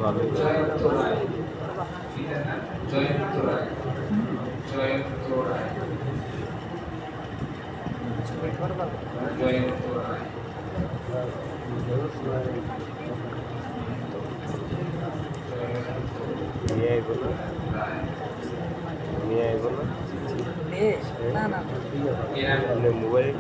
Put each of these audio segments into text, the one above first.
জয়ন্ত রায়, পিতার নাম জয়ন্ত রায়, জয়ন্ত রায়, জয়ন্ত রায়, মোবাইল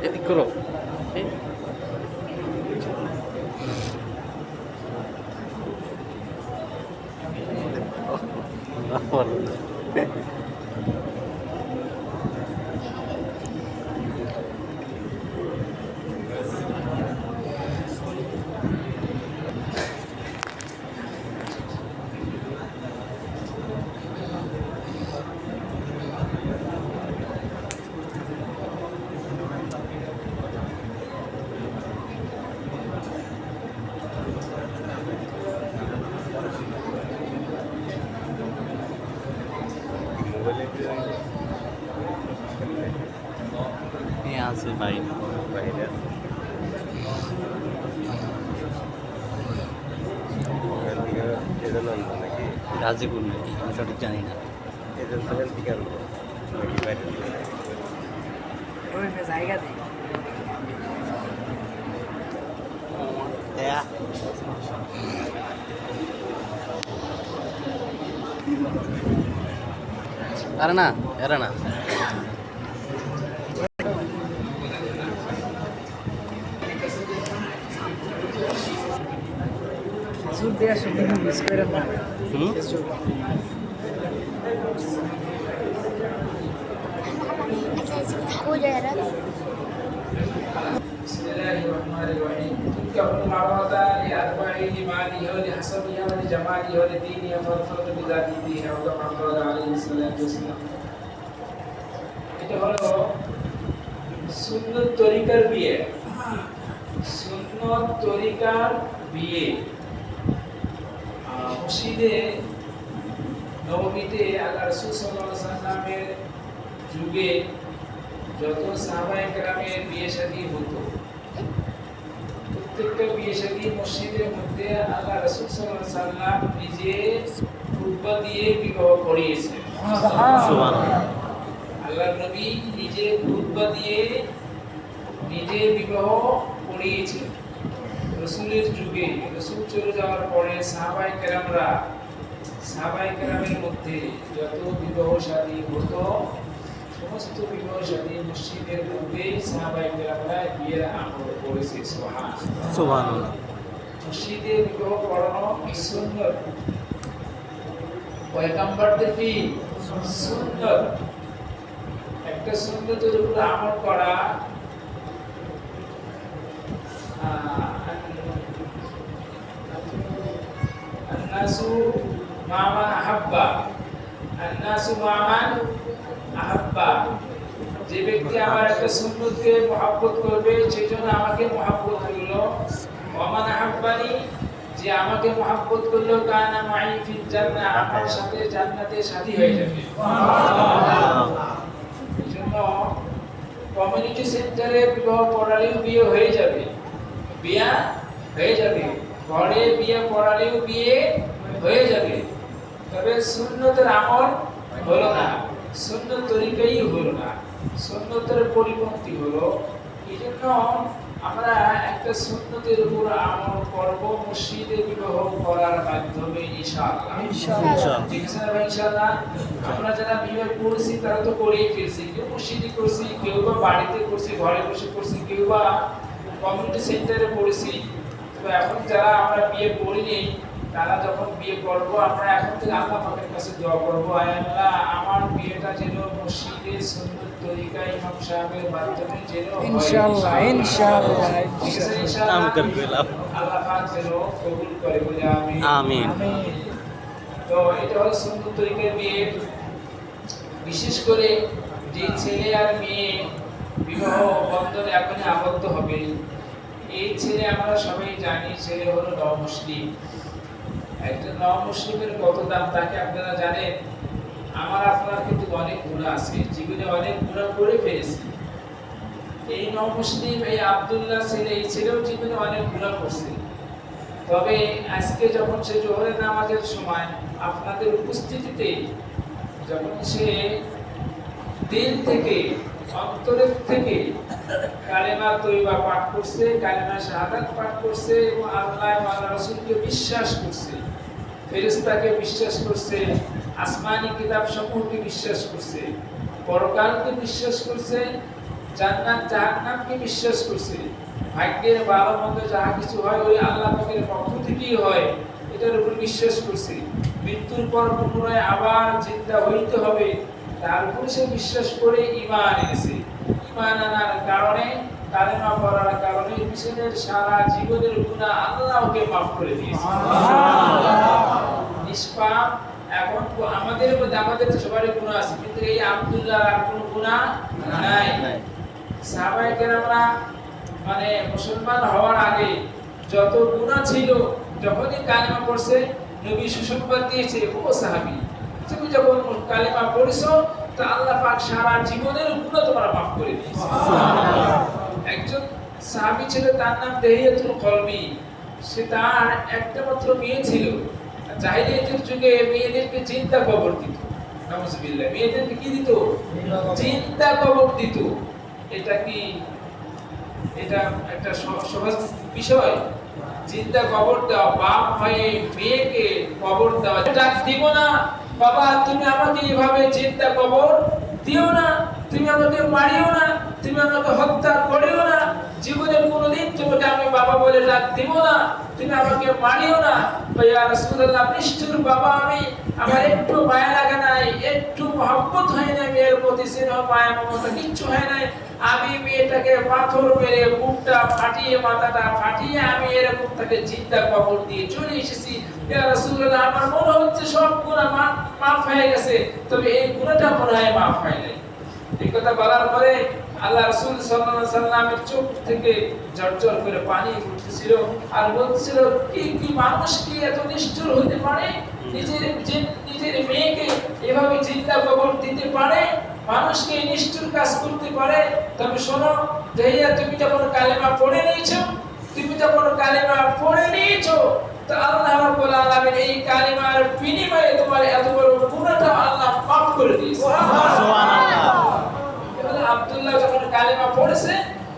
এদিক করো আছে বাইরে বাইরে নাকি গাজীপুর নাকি আমি সঠিক জানি না জায়গা নেই আরে না এরা না খেজুর দেওয়ার সঙ্গে মিস করে না খেজুর हो जाएगा بسم الله الرحمن الرحيم تنكح المرأة لأربع لماله ولحسبها ولجمالها ولدينها فارتبط بذات دينها وكما قال عليه الصلاة والسلام এটা হলো সুন্নত তরিকার বিয়ে সুন্নত তরিকার বিয়ে মসজিদে নববীতে আল্লাহ রাসূল সাল্লাল্লাহু আলাইহি ওয়াসাল্লামের যুগে যত সাহাবায়ে কেরামের বিয়ে শাদী হতো প্রত্যেকটা বিয়ে শাদী মসজিদের মধ্যে আল্লাহ রাসূল সাল্লাল্লাহু আলাইহি ওয়াসাল্লাম নিজে খুতবা দিয়ে বিবাহ করিয়েছেন সুবহানাল্লাহ আল্লাহর নবী নিজে খুতবা দিয়ে নিজে বিবাহ করিয়েছেন রাসূলের যুগে রাসূল চলে যাওয়ার পরে সাহাবায়ে কেরামের মধ্যে যত বিবাহ শাদী হতো সমস্ত বিবাহ শাদী মসজিদের মধ্যে সাহাবায়ে কেরামরা বিয়ের আমল করেছে সুবহানাল্লাহ মসজিদে বিবাহ পড়ানো সুন্নাত পয়গম্বরদের কি সুন্নাত একটা সুন্নতের উপর আমল করা আন্নাসু মামান আহাব্বা, আন্নাসু মামান আহাব্বা। যে ব্যক্তি আমার একটা সুন্নতকে মহব্বত করবে সেই জন্য আমাকে মহব্বত করলো। ওমান আহাব্বানি, যে আমাকে মহব্বত করলো, কানা মাই ফিল জান্নাহ, আমার সাথে জান্নাতে সাথী হয়ে যাবে। এজন্য কমিউনিটি সেন্টারে বিবাহ পড়ালেও বিয়ে হয়ে যাবে, বিয়ে হয়ে যাবে, ঘরে বিয়ে পড়ালেও বিয়ে হয়ে যাবে, তবে সুন্নতের আমল হলো না, সুন্নত তরিকাই হলো না, সুন্নতের পরিপন্থী হলো। এই জন্য আমরা একটা সুন্নতের উপর আমল করব মসজিদে বিবাহ করার মাধ্যমে ইনশাআল্লাহ। ঠিক আছে না ইনশাআল্লাহ? আমরা যারা বিবাহ করছি তারা তো করেই ফেলছি, কেউ মসজিদে করছি, কেউ বা বাড়িতে করছি, ঘরে বসে করছি, কেউ বা কমিউনিটি সেন্টারে পড়েছি। তো এখন যারা আমরা বিয়ে করিনি তারা যখন বিয়ে করবো, আমরা এখন থেকে আল্লাহ পাকের কাছে দোয়া করবো, আয় আল্লাহ আমার বিয়েটা যেন মসজিদে সুন্নত তরিকা ইমাম সাহেবের মাধ্যমে যেন হয় ইনশাআল্লাহ, ইনশাআল্লাহ, ঠিক আছে নাম ইনশাআল্লাহ। করবেলাম। আল্লাহ পাক যেন কবুল করে বলে আমিন। আমিন। তো এটা হলো সুন্নত তরিকার বিয়ে। বিশেষ করে যে ছেলে আর মেয়ে বিবাহ বন্ধনে এখনই আবদ্ধ হবে, এই ছেলে আমরা সবাই জানি ছেলে হলো নও-মুসলিম। একটা নও-মুসলিমের কত দাম তাকে আপনারা জানেন? আমার আপনার কিন্তু অনেক গুনাহ আছে, জীবনে অনেক গুনাহ করে ফেলেছি। এই নও-মুসলিম এই আব্দুল্লাহ ছেলে, এই ছেলেও জীবনে অনেক গুনাহ করছে। তবে আজকে যখন সে জোহরের নামাজের সময় আপনাদের উপস্থিতিতে যখন সে দিল থেকে অন্তরের থেকে কালেমা তৈবা পাঠ করছে, কালেমা শাহাদাত পাঠ করছে এবং আল্লাহ এবং আল্লাহর রাসূলকে বিশ্বাস করছে, ফেরেশতাকে বিশ্বাস করছে, আসমানি কিতাব সমূহকে বিশ্বাস করছে, পরকালকে বিশ্বাস করছে, জান্নাত জাহান্নামকে বিশ্বাস করছে, ভাগ্যের ভালো মন্দ যাহা কিছু হয় ওই আল্লাহ পাকের পক্ষ থেকেই হয়, এটার উপর বিশ্বাস করছে, মৃত্যুর পর পুনরায় আবার জিন্দা হইতে হবে তার উপর সে বিশ্বাস করে ঈমান এনেছে। ঈমান আনার কারণে, কালেমা পড়ার কারণে পিছনের সারা জীবনের গুনাহ আল্লাহ ওকে মাফ করে দিয়েছে। নিষ্পাপ। এখন আমাদের মধ্যে আমাদের তো সবারই গুনাহ আছে, কিন্তু এই আব্দুল্লাহ আর কোনো গুনাহ নাই। সাহাবায়ে কেরামরা মানে মুসলমান হওয়ার আগে যত গুনাহ ছিল, যখনই কালেমা পড়ছে নবী সুসংবাদ দিয়েছে, ও সাহাবী তুমি যখন কালেমা পড়ছো তো আল্লাহ পাক সারা জীবনের গুনাহ তোমার মাফ করে দিয়েছে। একজন সাহাবী ছিল, তার নাম দেহিয়াতুল কলবি। সে তার একটা মাত্র মেয়ে ছিল। জাহিলিয়াতের যুগে মেয়েদেরকে জিন্দা কবর দিত। নাউজুবিল্লাহ। মেয়েদেরকে কি দিত? জিন্দা কবর দিত। এটা কি এটা একটা সহজ বিষয়? জিন্দা কবর দেওয়া, বাপ হয়ে মেয়েকে কবর দেওয়া। ডাক দিব না, বাবা তুমি আমাকে এইভাবে জিন্দা কবর দিও না, তুমি আমাকে মারিও না, তুমি আমাকে হত্যা করিও না, জীবনে কোনোদিন তোমাকে আমি বাবা বলে ডাক দিব না, তুমি আমাকে মারিও না। ইয়া রাসূলুল্লাহ, নিষ্ঠুর বাবা আমি, আমার একটু মায়া লাগে নাই, একটু মহব্বত হয় না মেয়ের প্রতি, স্নেহ মায়া মমতা কিচ্ছু হয় নাই। আমি মেয়েটাকে পাথর মেরে বুকটা ফাটিয়ে মাথাটা ফাটিয়ে আমি এরকম তাকে জিন্দা কবর দিয়ে চলে এসেছি। ইয়া রাসূলুল্লাহ, আমার মনে হচ্ছে সব গুনাহ মাফ হয়ে গেছে, তবে এই গুনাহটা মনে হয় মাফ হয় নাই। এই কথা বলার পরে আল্লাহ রাসূল সাল্লাল্লাহু আলাইহি সাল্লামের চোখ থেকে ঝরঝর করে পানি পড়তেছিল আর বলছিল, কি মানুষ কি এত নিষ্ঠুর হতে পারে, নিজের মেয়েকে এভাবে জিন্দা কবর দিতে পারে, মানুষকে নিষ্ঠুর কাজ করতে পারে। তবে শোনো দেহিয়া, তুমি যখন কালেমা পড়ে নিয়েছো, তো আল্লাহ রাব্বুল আলামিন এই কালেমার বিনিময়ে তোমার এত বড় গুনাহটা আল্লাহ মাফ করে দিয়েছে। সুবহানাল্লাহ। আব্দুল্লাহ যখন কালেমা পড়েছে,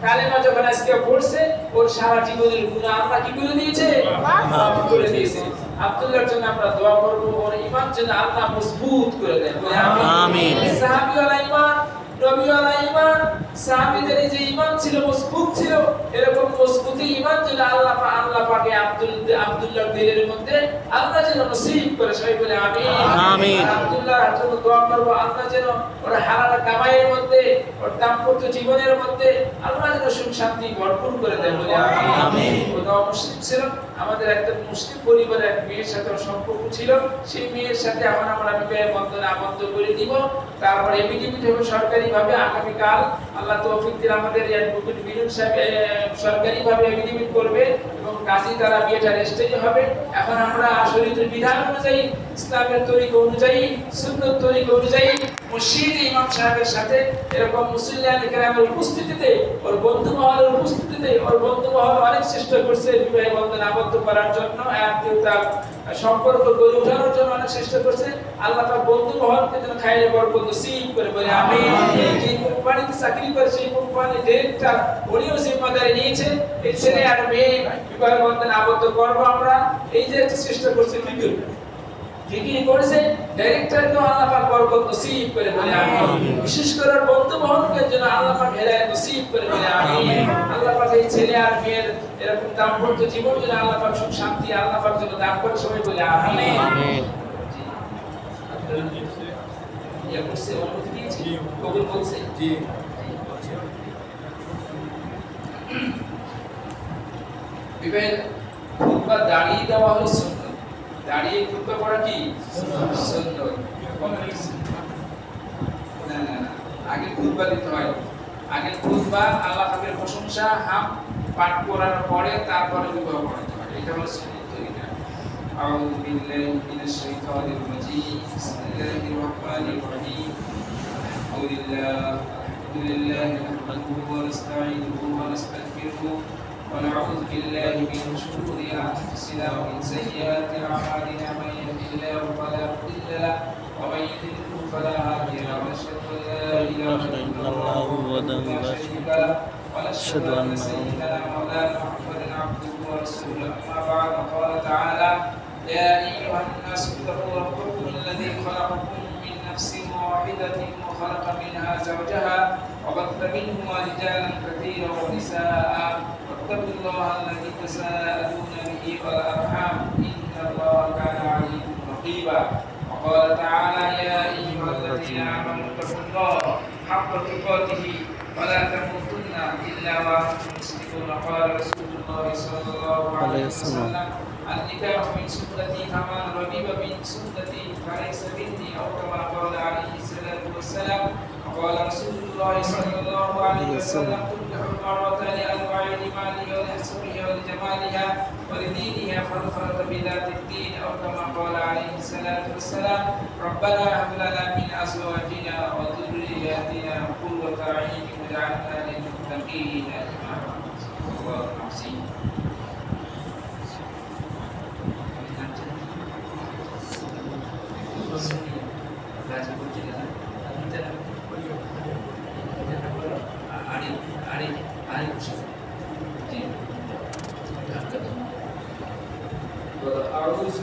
কালেমা যখন আজকে পড়ছে, ওর সারা জীবনের গুনাহ আল্লাহ কি করে দিয়েছে? মাফ করে দিয়েছে। আব্দুল্লাহর জন্য আমরা দোয়া করব, ওর ঈমান যেন আল্লাহ মজবুত করে দেন। আমিন। সাহাবী ওয়ালা ঈমান, নবী ওয়ালা ঈমান, সাহাবীদের এই যে ঈমান ছিল, মজবুত ছিল, এরকম মজবুতি ঈমান যেন আল্লাহ পাকে আব্দুল্লাহর দিলের মধ্যে আল্লাহ যেন নসিব করে। সবাই বলে আমিন। আমিন। আব্দুল্লাহর জন্য দোয়া করব, আল্লাহ যেন ওর হালাল কামাইয়ের মধ্যে, ওর দাম্পত্য জীবনের মধ্যে আল্লাহ যেন সুখ শান্তি ভরপুর করে দেয়। বলে আমিন। ওটা মুসলিম ছিল, আমাদের একটা মুসলিম পরিবারের এক মেয়ের সাথে ওর সম্পর্ক ছিল। সেই মেয়ের সাথে এখন আমরা বিবাহ বন্ধনে আবদ্ধ করে দিব। তারপরে এফিডেভিট হবে সরকারিভাবে আগামীকাল, আল্লাহ তৌফিক দিলে আমাদের অ্যাডভোকেট বিনুল সাহেব সরকারিভাবে এফিডেভিট করবে এবং কাজী দ্বারা বিয়েটা রেজিস্ট্রি হবে। এখন আমরা শরীয়তের বিধান অনুযায়ী, ইসলামের তরিকা অনুযায়ী, সুন্নাত তরিকা অনুযায়ী মসজিদে ইমাম সাহেবের সাথে এরকম মুসল্লিয়ানে কেরামের উপস্থিতিতে, ওর বন্ধু মহলের উপস্থিতিতে, ওর বন্ধু মহল অনেক চেষ্টা করছে বিবাহ বন্ধনে আবদ্ধ করার জন্য, আত্মীয়তা সম্পর্ক গড়ে ওঠানোর জন্য অনেক চেষ্টা করছে। আল্লাহ তার বন্ধু মহলকে যেন খাইরে বরকত নসিব করে। বলে আমিন। যে কোম্পানিতে চাকরি করে সেই কোম্পানির ডিরেক্টর উনিও জিম্মাদারি নিয়েছে, এই ছেলে আর মেয়ে বিবাহ বন্ধনে আবদ্ধ করবো আমরা, এই যে একটা চেষ্টা করছে ফিকির ঠিকই করেছে। ডাইরেক্টরকে আল্লাহ পাক বরকত নসিব করে। বলে আমিন। বিশেষ করে বন্ধু মহলকে যেন আল্লাহ পাক হেদায়েত নসিব করে। বলে আমিন। আল্লাহ পাক এই ছেলে আর মেয়ের এরকম দাম্পত্য জীবন যেন আল্লাহ পাক সুখ শান্তি আল্লাহ পাক যেন দান করে। সবাই বলে আমিন। আমিন। ইয়া করছে, অনুমতি দিয়েছি, কবুল বলছে। জি। বিবাহের খুতবা দাঁড়িয়ে দেওয়া হলো সুন্নাত। দাঁড়িয়ে খুতবা পড়া কি সুন্নাত? না না না, আগে খুতবা দিতে হয়। আগে খুতবা আল্লাহ পাকের প্রশংসা হাম পাঠ করার পরে তারপরে বিবাহ পড়াতে হয়। এটা হলো সুন্নাত তরিকা। আউযু বিল্লাহি মিনাশ শাইতানির রাজীম। বিসমিল্লাহির রহমানির রহিম। আলহামদুলিল্লাহি নাহমাদুহু ওয়া নাস্তাঈনুহু ওয়া নাস্তাগফিরুহু ونعوذ بالله من شرور انفسنا ومن سيئات اعمالنا من يهده الله فلا مضل له ومن يضلل فلا هادي له ونشهد ان لا اله الا الله وحده لا شريك له ونشهد ان سيدنا مولانا محمدا عبده ورسوله. اما بعد قال تعالى يا ايها الناس اتقوا ربكم الذي خلقكم من نفس واحده وخلق منها زوجها وبث منهما رجالا كثيرا ونساء واتقوا الله الذي تساءلون به والارحام ان الله كان عليكم رقيبا. وقال تعالى يا ايها الذين امنوا اتقوا الله حق تقاته ولا تموتن الا وانتم مسلمون. قال رسول الله صلى الله عليه وسلم النكاح من سنتي فمن رغب من سنتي فليس مني او كما قال عليه الصلاه والسلام. وقال رسول الله صلى الله عليه وسلم تنكح المرأة لأربعين: لمالها ولحسبها ولجمالها ولدينها فاظفر بذات الدين او كما قال عليه الصلاه والسلام. ربنا هب لنا من ازواجنا وذرياتنا قرة اعين واجعلنا للمتقين اماما. الله العظيم. أعوذ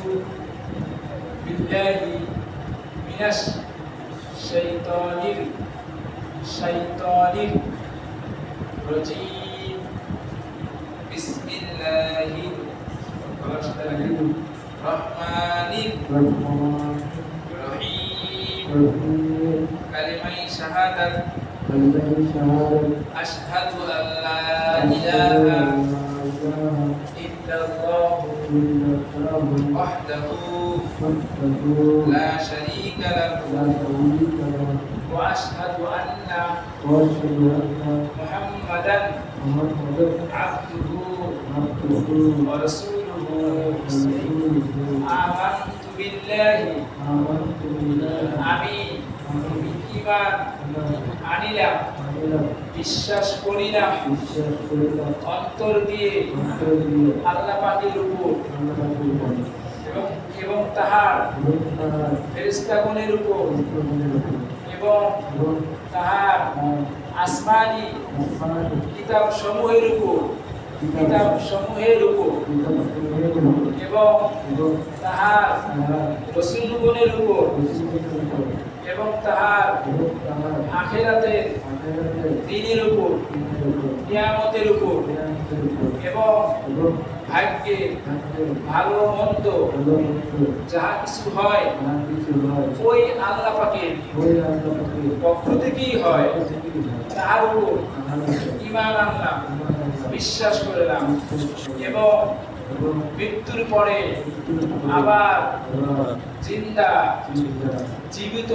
بالله من الشيطان الرجيم. بسم الله الرحمن الرحيم. كلمة شهادة أشهد أن لا إله إلا الله وحده لا شريك له وأشهد أن محمدا عبده ورسوله. آمنت بالله আমি ঈমান আনিলাম, বিশ্বাস করিলাম অন্তর দিয়ে আল্লাহ পাকের উপর এবং তাহার ফেরেশতাগণের উপর এবং তাহার আসমানী কিতাব সমূহের উপর কিতাব সমূহের উপর এবং তাহার রাসূলগণের উপর এবং তাহার আখিরাতের দিনের উপর কিয়ামতের উপর এবং ভাগ্যে ভালো মন্দ যাহা কিছু হয় ওই আল্লাহ পাকের পক্ষ থেকেই হয় তাহার উপর ঈমান আনলাম, বিশ্বাস করলাম এবং মৃত্যুর পরে আবার জিন্দা জীবিত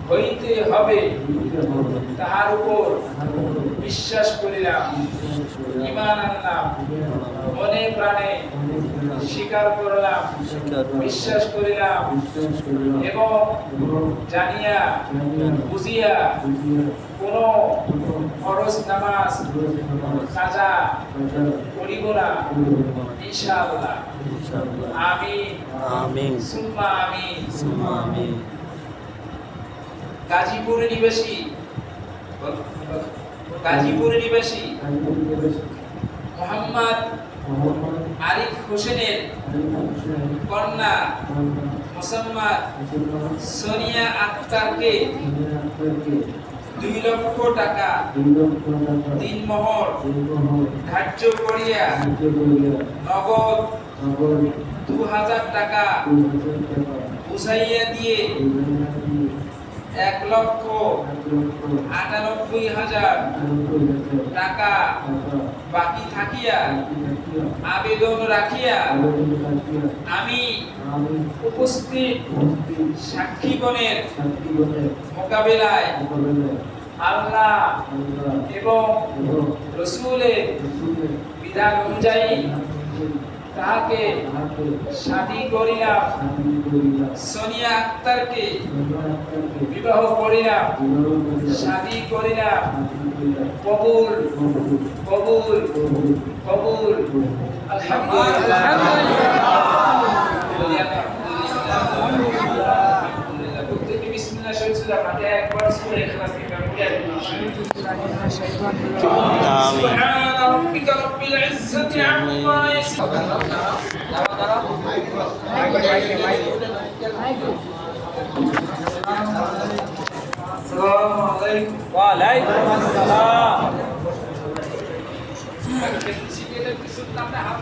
হইতে হবে তাহার উপর বিশ্বাস করিলাম, ঈমান আনলাম, মনে প্রাণে স্বীকার করলাম, বিশ্বাস করিলাম এবং জানিয়া বুঝিয়া কোন ফরজ নামাজ কাজা করিব না ইনশাআল্লাহ। আমিন আমিন সুম্মা আমিন। আমিন। গাজীপুর নিবাসী মোহাম্মদ আরিফ হোসেনের কন্যা মোসাম্মদ সোনিয়া আক্তারকে 2 লক্ষ টাকা দিনমোহর ধার্য করিয়া নগদ 2000 টাকা বুঝাইয়া দিয়ে 1,98,000 টাকা বাকি থাকিয়া আবেদন রাখিয়া আমি উপস্থিত সাক্ষীগণের মোকাবিলায় আল্লাহ এবং রাসূলের বিধান অনুযায়ী তাহাকে শাদী করিলাম, সোনিয়া আক্তারকে বিবাহ করিলাম, শাদী করিলাম। কবুল কবুল কবুল আলহামদুলিল্লাহ। প্রত্যেকে বিসমিল্লাহ শরীফ সুরা ফাতিহা একবার সূরা ইখলাস থেকে পড়ে সুবহান রাব্বিকা রাব্বিল ইজ্জাতি আম্মা ইয়াসিফুন। আসসালামু আলাইকুম। ওয়া আলাইকুম আসসালাম। কিছু নামে হাত